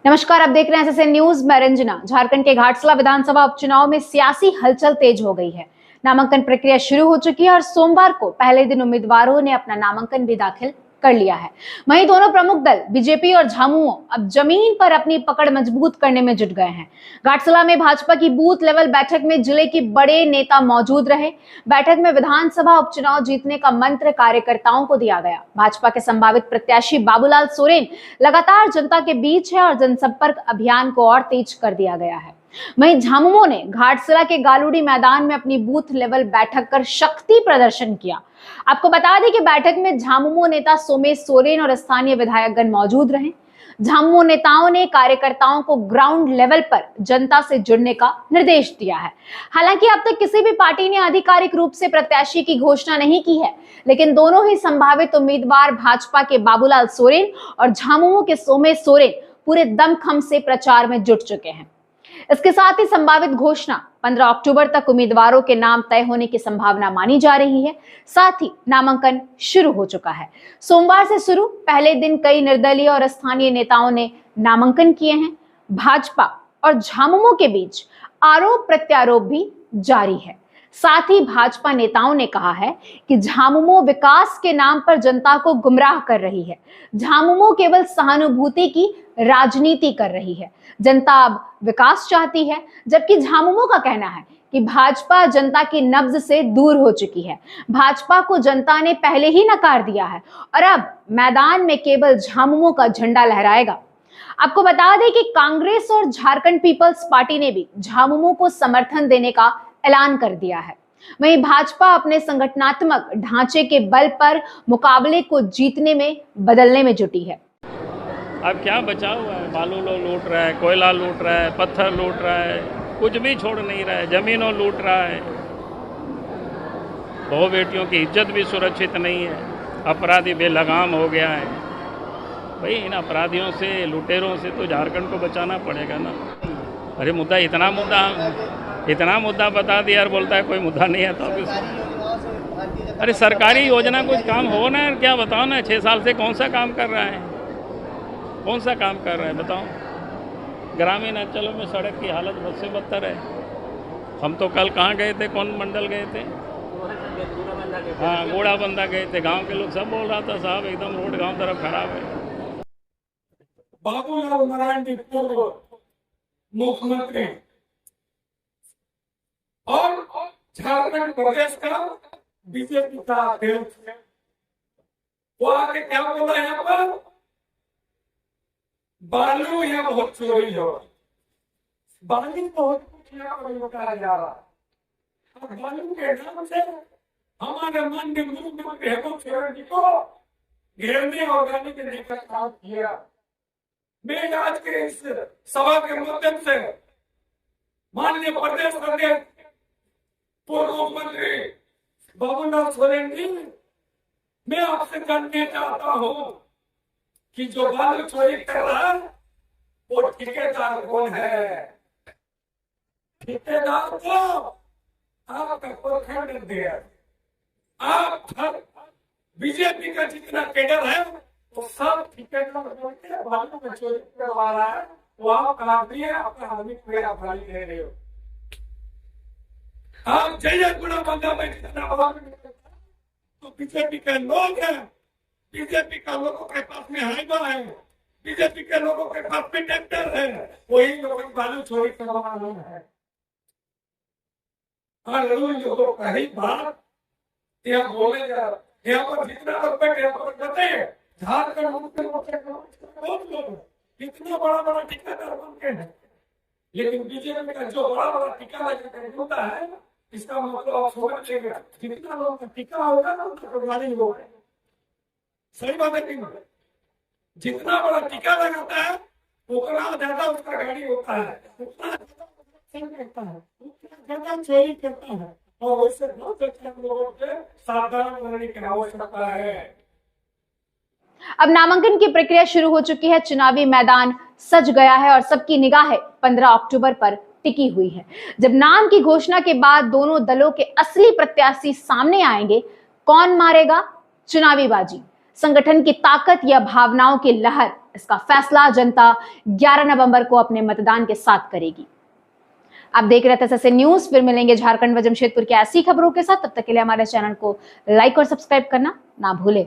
नमस्कार, आप देख रहे हैं एसएसएन न्यूज। मैं रंजना। झारखंड के घाटशिला विधानसभा उपचुनाव में सियासी हलचल तेज हो गई है। नामांकन प्रक्रिया शुरू हो चुकी है और सोमवार को पहले दिन उम्मीदवारों ने अपना नामांकन भी दाखिल कर लिया है। वहीं दोनों प्रमुख दल बीजेपी और झामुमो अब जमीन पर अपनी पकड़ मजबूत करने में जुट गए हैं। घाटशिला में भाजपा की बूथ लेवल बैठक में जिले के बड़े नेता मौजूद रहे। बैठक में विधानसभा उपचुनाव जीतने का मंत्र कार्यकर्ताओं को दिया गया। भाजपा के संभावित प्रत्याशी बाबूलाल सोरेन लगातार जनता के बीच है और जनसंपर्क अभियान को और तेज कर दिया गया है। वहीं झामुमो ने घाटशिला के गालूडी मैदान में अपनी बूथ लेवल बैठक कर शक्ति प्रदर्शन किया। आपको बता दें कि बैठक में झामुमो नेता सोमेश सोरेन और स्थानीय विधायकगण मौजूद रहे। झामुमो नेताओं ने कार्यकर्ताओं को ग्राउंड लेवल पर जनता से जुड़ने का निर्देश दिया है। हालांकि अब तक किसी भी पार्टी ने आधिकारिक रूप से प्रत्याशी की घोषणा नहीं की है, लेकिन दोनों ही संभावित उम्मीदवार भाजपा के बाबूलाल सोरेन और झामुमो के सोमेश सोरेन पूरे दमखम से प्रचार में जुट चुके हैं। इसके साथ ही संभावित घोषणा 15 अक्टूबर तक उम्मीदवारों के नाम तय होने की संभावना मानी जा रही है। साथ ही नामांकन शुरू हो चुका है। सोमवार से शुरू पहले दिन कई निर्दलीय और स्थानीय नेताओं ने नामांकन किए हैं। भाजपा और झामुमो के बीच आरोप प्रत्यारोप भी जारी है। साथ ही भाजपा नेताओं ने कहा है कि झामुमो विकास के नाम पर जनता को गुमराह कर रही है। झामुमो केवल सहानुभूति की राजनीति कर रही है। जनता अब विकास चाहती है, जबकि झामुमो का कहना है कि भाजपा जनता की नब्ज से दूर हो चुकी है। भाजपा को जनता ने पहले ही नकार दिया है और अब मैदान में केवल झामुमो का झंडा लहराएगा। आपको बता दें कि कांग्रेस और झारखंड पीपल्स पार्टी ने भी झामुमो को समर्थन देने का ऐलान कर दिया है। वहीं भाजपा अपने संगठनात्मक ढांचे के बल पर मुकाबले को जीतने में बदलने में जुटी है। अब क्या बचा हुआ है? बालू लूट रहा है, कोयला लूट रहा है, पत्थर लूट रहा है, कुछ भी छोड़ नहीं रहा है, जमीनों लूट रहा है। बहु बेटियों की इज्जत भी सुरक्षित नहीं है। अपराधी बेलगाम हो गया है। भाई इन अपराधियों से, लुटेरों से तो झारखंड को बचाना पड़ेगा ना। अरे मुद्दा इतना मुद्दा बता दिया और बोलता है कोई मुद्दा नहीं है। तो अरे सरकारी योजना कुछ काम हो ना, क्या बताओ ना। 6 साल से कौन सा काम कर रहा है? कौन सा काम कर रहा है बताओ। ग्रामीण अंचलों में सड़क की हालत बहुत से बदतर है। हम तो कल कहाँ गए थे, कौन मंडल गए थे? हाँ, गोड़ाबंदा गए थे। गांव के लोग सब बोल रहा था साहब एकदम रोड गांव तरफ खराब है। बाबूलाल नारायण जी पूर्व मुख्यमंत्री और झारखंड प्रदेश का बीजेपी का अध्यक्ष, वो आके क्या बोला यहाँ पर? बालू यहाँ बहुत चोरी हो, बालू बहुत कुछ यहाँ पर लुटाया जा रहा है। बालू के नाम से हमारे माननीय मुख्यमंत्री हेमंत सोरेन जी को घेरने और गाने के लेकर काम किया। मैं आज के इस सभा के माध्यम से माननीय प्रदेश अध्यक्ष पूर्व मुख्यमंत्री बाबूलाल सोरेन जी, मैं आपसे जानना चाहता हूँ कि जो बालू चोरी कर रहा है वो ठेकेदार कौन है? ठेकेदार को आपका प्रखंड दिया। आप बीजेपी का जितना कैडर है वो सब ठेकेदार बालू में चोरी करवा रहा है। वो आप आदमी है, आपका आदमी मेरा भाई दे रहे हो। आप जय गुड़ा बंदा में तो बीजेपी के लोग हैं, बीजेपी का लोगों के पास में हाइवा है, बीजेपी के लोगों के पास में ट्रैक्टर है, वही लोग बालू चोरी करवा रहे हैं। और लोगों का ही बात यहाँ बोले जा रहा, यहाँ पर जितना रुपये यहाँ पर करते हैं झारखंड इतना बड़ा बड़ा ठेकेदार बनते हैं, लेकिन बीजेपी का जो बड़ा बड़ा ठेकेदार होता है, इसका मतलब आप समझिएगा जितना लोग का टीका होगा ना उनका गाड़ी होगा। सही बात है कि जितना बड़ा टीका लगाता है उतना ज्यादा उसका गाड़ी होता है, उतना ज्यादा चोरी करता है। और वैसे बहुत अच्छे लोगों से सावधान रहने की आवश्यकता है। अब नामांकन की प्रक्रिया शुरू हो चुकी है। चुनावी मैदान सज गया है और सबकी निगाहें 15 अक्टूबर पर टिकी हुई है। जब नाम की घोषणा के बाद दोनों दलों के असली प्रत्याशी सामने आएंगे, कौन मारेगा चुनावी बाजी? संगठन की ताकत या भावनाओं की लहर, इसका फैसला जनता 11 नवंबर को अपने मतदान के साथ करेगी। आप देख रहे थे एसएसए न्यूज, फिर मिलेंगे झारखंड व जमशेदपुर की ऐसी खबरों के साथ। तब तक के लिए हमारे चैनल को लाइक और सब्सक्राइब करना ना भूलें।